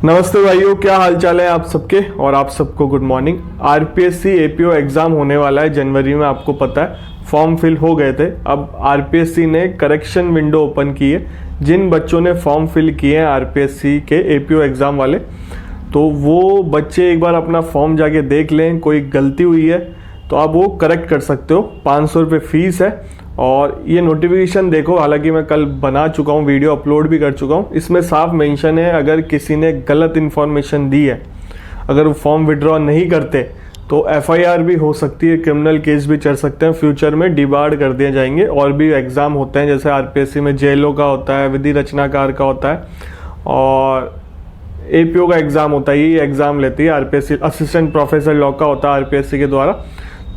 नमस्ते भाइयों, क्या हाल चाल है आप सबके। और आप सबको good morning. RPSC APO exam होने वाला है जनवरी में, आपको पता है। फॉर्म फिल हो गए थे। अब आरपीएससी ने करेक्शन विंडो ओपन की है। जिन बच्चों ने फॉर्म फिल किए हैं आरपीएससी के एपीओ एग्ज़ाम वाले, तो वो बच्चे एक बार अपना फॉर्म जाके देख लें। कोई गलती हुई है तो आप वो करेक्ट कर सकते हो। 500 रुपये फीस है। और ये नोटिफिकेशन देखो, हालांकि मैं कल बना चुका हूँ, वीडियो अपलोड भी कर चुका हूँ। इसमें साफ मेंशन है, अगर किसी ने गलत इन्फॉर्मेशन दी है, अगर वो फॉर्म विड्रॉ नहीं करते तो एफआईआर भी हो सकती है, क्रिमिनल केस भी चल सकते हैं, फ्यूचर में डिबार्ड कर दिए जाएंगे। और भी एग्ज़ाम होते हैं, जैसे आरपीएससी में जेएलओ का होता है, विधि रचनाकार का होता है, और एपीओ का एग्ज़ाम होता है। ये एग्ज़ाम लेती है आरपीएससी, असिस्टेंट प्रोफेसर लॉ का होता है आरपीएससी के द्वारा।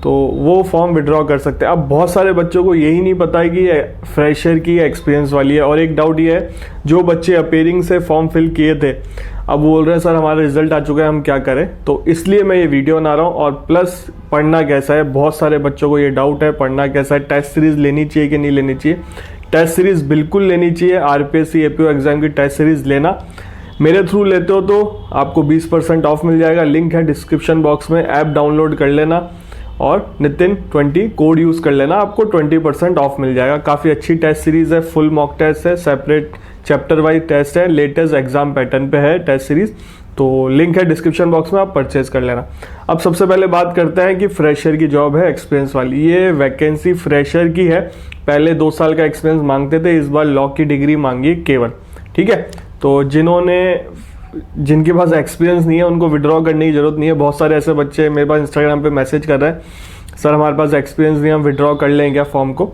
तो वो फॉर्म विड्रॉ कर सकते हैं। अब बहुत सारे बच्चों को यही नहीं पता है कि ये फ्रेशर की एक्सपीरियंस वाली है। और एक डाउट ये है, जो बच्चे अपेयरिंग से फॉर्म फिल किए थे, अब बोल रहे हैं सर हमारा रिजल्ट आ चुका है, हम क्या करें। तो इसलिए मैं ये वीडियो बना रहा हूँ। और प्लस पढ़ना कैसा है, बहुत सारे बच्चों को ये डाउट है, पढ़ना कैसा है, टेस्ट सीरीज लेनी चाहिए कि नहीं लेनी चाहिए। टेस्ट सीरीज बिल्कुल लेनी चाहिए। आरपीएससी एपीओ एग्जाम की टेस्ट सीरीज लेना। मेरे थ्रू लेते हो तो आपको 20% ऑफ मिल जाएगा। लिंक है डिस्क्रिप्शन बॉक्स में, ऐप डाउनलोड कर लेना और नितिन 20 कोड यूज़ कर लेना, आपको 20% ऑफ मिल जाएगा। काफ़ी अच्छी टेस्ट सीरीज़ है, फुल मॉक टेस्ट है, सेपरेट चैप्टर वाइज टेस्ट है, लेटेस्ट एग्जाम पैटर्न पे है टेस्ट सीरीज़। तो लिंक है डिस्क्रिप्शन बॉक्स में, आप परचेज कर लेना। अब सबसे पहले बात करते हैं कि फ्रेशर की जॉब है, एक्सपीरियंस वाली। ये वैकेंसी फ्रेशर की है। पहले 2 साल का एक्सपीरियंस मांगते थे, इस बार लॉ की डिग्री मांगी केवल। ठीक है, तो जिनके पास एक्सपीरियंस नहीं है उनको विड्रॉ करने की जरूरत नहीं है। बहुत सारे ऐसे बच्चे मेरे पास इंस्टाग्राम पे मैसेज कर रहे हैं, सर हमारे पास एक्सपीरियंस नहीं है, हम विड्रॉ कर लें क्या फॉर्म को।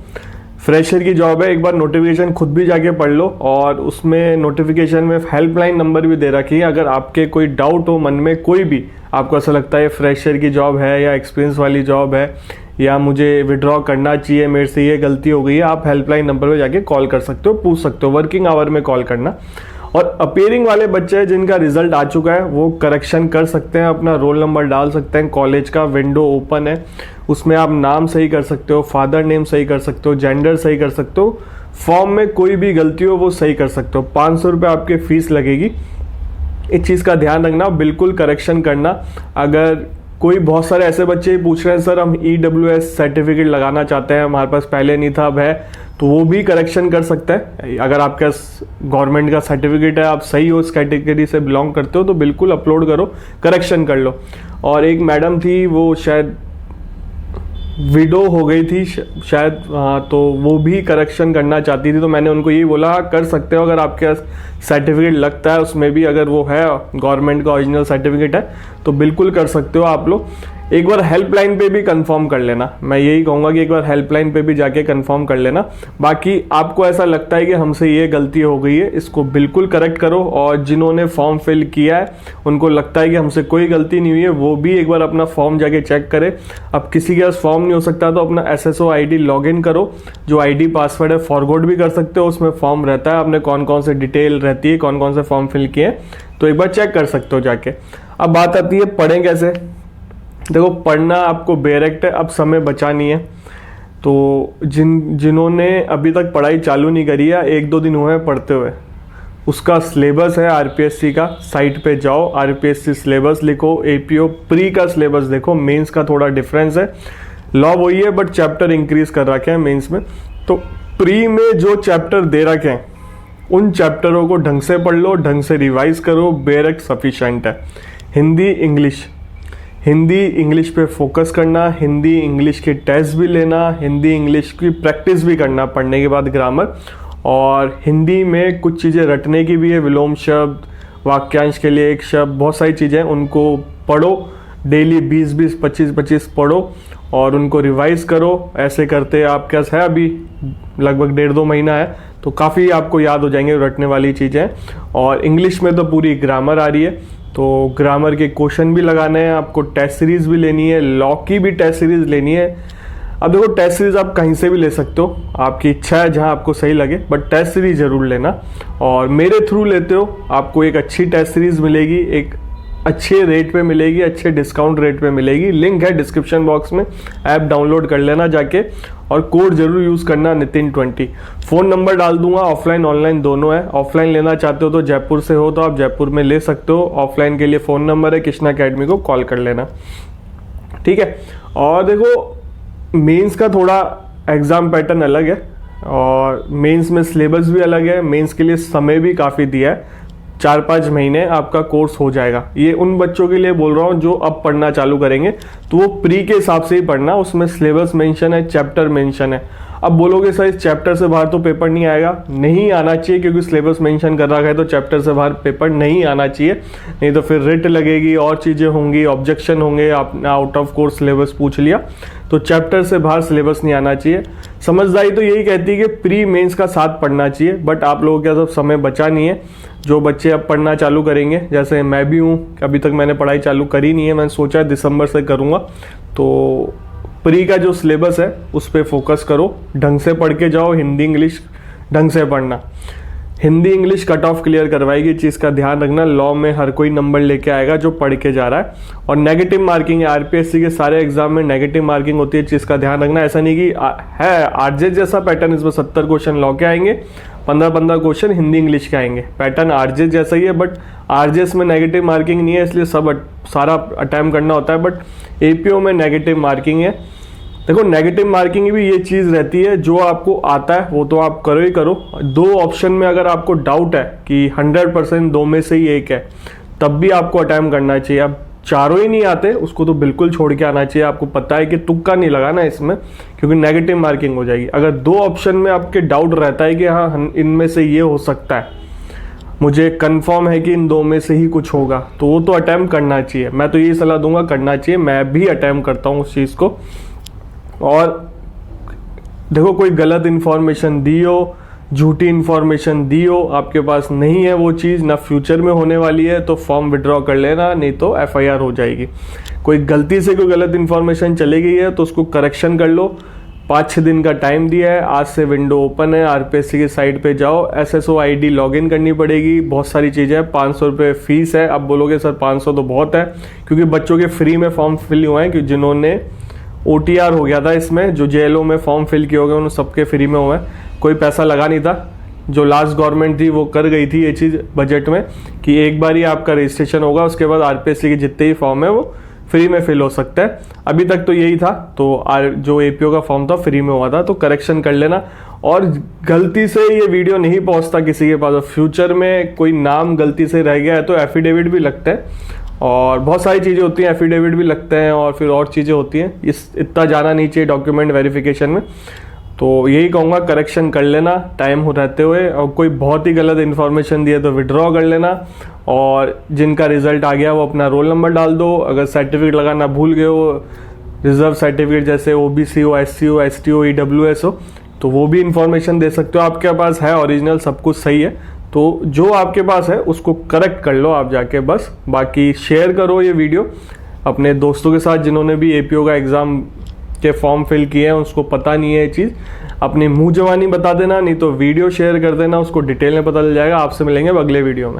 फ्रेशर की जॉब है। एक बार नोटिफिकेशन खुद भी जाके पढ़ लो, और उसमें नोटिफिकेशन में हेल्पलाइन नंबर भी दे रखी है। अगर आपके कोई डाउट हो मन में, कोई भी आपको ऐसा लगता है फ्रेशर की जॉब है या एक्सपीरियंस वाली जॉब है, या मुझे विड्रॉ करना चाहिए, मेरे से ये गलती हो गई है, आप हेल्पलाइन नंबर पे जाके कॉल कर सकते हो, पूछ सकते हो। वर्किंग आवर में कॉल करना। और अपेयरिंग वाले बच्चे जिनका रिजल्ट आ चुका है वो करेक्शन कर सकते हैं, अपना रोल नंबर डाल सकते हैं। कॉलेज का विंडो ओपन है, उसमें आप नाम सही कर सकते हो, फादर नेम सही कर सकते हो, जेंडर सही कर सकते हो, फॉर्म में कोई भी गलती हो वो सही कर सकते हो। 500 रुपये आपके फीस लगेगी। इस चीज़ का ध्यान रखना, बिल्कुल करेक्शन करना। अगर कोई, बहुत सारे ऐसे बच्चे ही पूछ रहे हैं सर हम EWS सर्टिफिकेट लगाना चाहते हैं, हमारे पास पहले नहीं था अब है, तो वो भी करेक्शन कर सकता है। अगर आपके पास गवर्नमेंट का सर्टिफिकेट है, आप सही हो, इस कैटेगरी से बिलोंग करते हो, तो बिल्कुल अपलोड करो, करेक्शन कर लो। और एक मैडम थी, वो शायद विडो हो गई थी शायद, हाँ, तो वो भी करेक्शन करना चाहती थी। तो मैंने उनको यही बोला कर सकते हो, अगर आपके पास सर्टिफिकेट लगता है उसमें भी, अगर वो है गवर्नमेंट का ओरिजिनल सर्टिफिकेट है, तो बिल्कुल कर सकते हो आप लोग। एक बार हेल्पलाइन पे भी कंफर्म कर लेना। मैं यही कहूँगा कि एक बार हेल्पलाइन पे भी जाके कंफर्म कर लेना। बाकी आपको ऐसा लगता है कि हमसे ये गलती हो गई है, इसको बिल्कुल करेक्ट करो। और जिन्होंने फॉर्म फिल किया है उनको लगता है कि हमसे कोई गलती नहीं हुई है, वो भी एक बार अपना फॉर्म जाके चेक करें। अब किसी के पास फॉर्म नहीं हो सकता तो अपना SSO ID लॉग इन करो। जो ID पासवर्ड है फॉरगॉट भी कर सकते हो, उसमें फॉर्म रहता है, आपने कौन कौन से डिटेल रहती है, कौन कौन से फॉर्म फिल किए, तो एक बार चेक कर सकते हो जाके। अब बात आती है पढ़ें कैसे। देखो, पढ़ना आपको बेरेक्ट है, अब समय बचा नहीं है। तो जिन्होंने अभी तक पढ़ाई चालू नहीं करी है, 1-2 दिन हुए हैं पढ़ते हुए, उसका सिलेबस है आरपीएससी का, साइट पे जाओ, आरपीएससी सिलेबस लिखो, एपीओ प्री का सिलेबस देखो, मेंस का थोड़ा डिफरेंस है। लॉ वही है बट चैप्टर इंक्रीज कर रखे हैं मेंस में। तो प्री में जो चैप्टर दे रखे हैं उन चैप्टरों को ढंग से पढ़ लो, ढंग से रिवाइज करो, बेरेक्ट सफिशिएंट है। हिंदी इंग्लिश पे फोकस करना, हिंदी इंग्लिश के टेस्ट भी लेना, हिंदी इंग्लिश की प्रैक्टिस भी करना पढ़ने के बाद, ग्रामर। और हिंदी में कुछ चीज़ें रटने की भी है, विलोम शब्द, वाक्यांश के लिए एक शब्द, बहुत सारी चीज़ें, उनको पढ़ो डेली, 20-20, 25-25 पढ़ो और उनको रिवाइज करो। ऐसे करते आपके पास है अभी लगभग 1.5-2 महीना है, तो काफ़ी आपको याद हो जाएंगे रटने वाली चीज़ें। और इंग्लिश में तो पूरी ग्रामर आ रही है, तो ग्रामर के क्वेश्चन भी लगाने हैं आपको, टेस्ट सीरीज भी लेनी है, लॉ की भी टेस्ट सीरीज लेनी है। अब देखो, टेस्ट सीरीज आप कहीं से भी ले सकते हो, आपकी इच्छा है जहां आपको सही लगे, बट टेस्ट सीरीज जरूर लेना। और मेरे थ्रू लेते हो आपको एक अच्छी टेस्ट सीरीज मिलेगी, एक अच्छे रेट पे मिलेगी, अच्छे डिस्काउंट रेट पे मिलेगी। लिंक है डिस्क्रिप्शन बॉक्स में, ऐप डाउनलोड कर लेना जाके, और कोड जरूर यूज़ करना नितिन20। फ़ोन नंबर डाल दूंगा, ऑफलाइन ऑनलाइन दोनों है। ऑफलाइन लेना चाहते हो तो जयपुर से हो तो आप जयपुर में ले सकते हो। ऑफलाइन के लिए फ़ोन नंबर है, कृष्णा अकेडमी को कॉल कर लेना, ठीक है। और देखो मेंस का थोड़ा एग्ज़ाम पैटर्न अलग है, और मेंस में सिलेबस भी अलग है। मेंस के लिए समय भी काफ़ी दिया है, 4-5 महीने आपका कोर्स हो जाएगा। ये उन बच्चों के लिए बोल रहा हूँ जो अब पढ़ना चालू करेंगे, तो वो प्री के हिसाब से ही पढ़ना। उसमें सिलेबस मेंशन है, चैप्टर मेंशन है। अब बोलोगे सर इस चैप्टर से बाहर तो पेपर नहीं आएगा, नहीं आना चाहिए, क्योंकि सिलेबस मेंशन कर रखा है तो चैप्टर से बाहर पेपर नहीं आना चाहिए, नहीं तो फिर रिट लगेगी, और चीज़ें होंगी, ऑब्जेक्शन होंगे, आपने आउट ऑफ कोर्स सिलेबस पूछ लिया। तो चैप्टर से बाहर सिलेबस नहीं आना चाहिए। समझदारी तो यही कहती है कि प्री मेंस का साथ पढ़ना चाहिए, बट आप लोगों के पास समय बचा नहीं है। जो बच्चे अब पढ़ना चालू करेंगे, जैसे मैं भी हूँ, अभी तक मैंने पढ़ाई चालू करी नहीं है, मैंने सोचा दिसंबर से करूँगा, तो प्री का जो सिलेबस है उस पर फोकस करो, ढंग से पढ़ के जाओ। हिंदी इंग्लिश ढंग से पढ़ना, Hindi English cut off clear करवाएगी, चीज़ का ध्यान रखना। लॉ में हर कोई नंबर लेके आएगा जो पढ़ के जा रहा है, और नेगेटिव मार्किंग है। आरपीएससी के सारे एग्जाम में नेगेटिव मार्किंग होती है, चीज़ का ध्यान रखना। ऐसा नहीं कि है आरजे जैसा पैटर्न, इसमें 70 क्वेश्चन लॉ के आएंगे, 15-15 क्वेश्चन हिंदी इंग्लिश के आएंगे। पैटर्न आरजे जैसा ही है, बट आरजेएस में नेगेटिव मार्किंग नहीं है, इसलिए सारा अटैम्प्ट करना होता है। बट एपीओ में नेगेटिव मार्किंग है। देखो नेगेटिव मार्किंग भी ये चीज़ रहती है, जो आपको आता है वो तो आप करो ही करो। 2 ऑप्शन में अगर आपको डाउट है कि 100% 2 में से ही एक है, तब भी आपको अटैम्प्ट करना चाहिए। अब चारों ही नहीं आते, उसको तो बिल्कुल छोड़ के आना चाहिए। आपको पता है कि तुक्का नहीं लगाना इसमें, क्योंकि नेगेटिव मार्किंग हो जाएगी। अगर 2 ऑप्शन में आपके डाउट रहता है कि हाँ इनमें से ये हो सकता है, मुझे कंफर्म है कि इन 2 में से ही कुछ होगा, तो वो तो अटैम्प्ट करना चाहिए। मैं तो यही सलाह दूंगा, करना चाहिए। मैं भी अटैम्प्ट करता हूँ उस चीज़ को। और देखो कोई गलत इन्फॉर्मेशन दी हो, झूठी इन्फॉर्मेशन दी हो, आपके पास नहीं है वो चीज़, ना फ्यूचर में होने वाली है, तो फॉर्म विड्रॉ कर लेना, नहीं तो एफआईआर हो जाएगी। कोई गलती से कोई गलत इन्फॉर्मेशन चली गई है तो उसको करेक्शन कर लो। 5-6 दिन का टाइम दिया है, आज से विंडो ओपन है, आरपीएससी की साइट पे जाओ, SSO ID लॉगिन करनी पड़ेगी, बहुत सारी चीज़ें हैं। 500 रुपये फीस है। अब बोलोगे सर 500 तो बहुत है, क्योंकि बच्चों के फ्री में फॉर्म फिल हुए हैं, क्योंकि जिन्होंने OTR हो गया था इसमें, जो जेएलओ में फॉर्म फिल किए हो गए उन सबके फ्री में हुआ है, कोई पैसा लगा नहीं था। जो लास्ट गवर्नमेंट थी वो कर गई थी ये चीज़ बजट में, कि एक बार ही आपका रजिस्ट्रेशन होगा, उसके बाद आरपीएससी के जितने ही फॉर्म है वो फ्री में फिल हो सकता है। अभी तक तो यही था, तो जो एपीओ का फॉर्म था फ्री में हुआ था, तो करेक्शन कर लेना। और गलती से ये वीडियो नहीं पहुंचता किसी के पास, और फ्यूचर में कोई नाम गलती से रह गया है तो एफिडेविट भी लगता है, और बहुत सारी चीज़ें होती हैं, एफिडेविट भी लगते हैं, और फिर और चीज़ें होती हैं। इतना जाना नहीं चाहिए डॉक्यूमेंट वेरिफिकेशन में। तो यही कहूँगा, करेक्शन कर लेना टाइम हो रहते हुए, और कोई बहुत ही गलत इन्फॉर्मेशन दिए तो विड्रॉ कर लेना। और जिनका रिजल्ट आ गया वो अपना रोल नंबर डाल दो। अगर सर्टिफिकेट लगाना भूल गए हो, रिजर्व सर्टिफिकेट जैसे OBC हो, SC हो, ST हो, EWS हो, तो वो भी इन्फॉर्मेशन दे सकते हो। आपके पास है ओरिजिनल, सब कुछ सही है, तो जो आपके पास है उसको करेक्ट कर लो आप जाके बस। बाकी शेयर करो ये वीडियो अपने दोस्तों के साथ, जिन्होंने भी एपीओ का एग्ज़ाम के फॉर्म फिल किए हैं, उसको पता नहीं है ये चीज़। अपनी मुंह जवानी बता देना, नहीं तो वीडियो शेयर कर देना, उसको डिटेल में पता चल जाएगा। आपसे मिलेंगे अगले वीडियो में।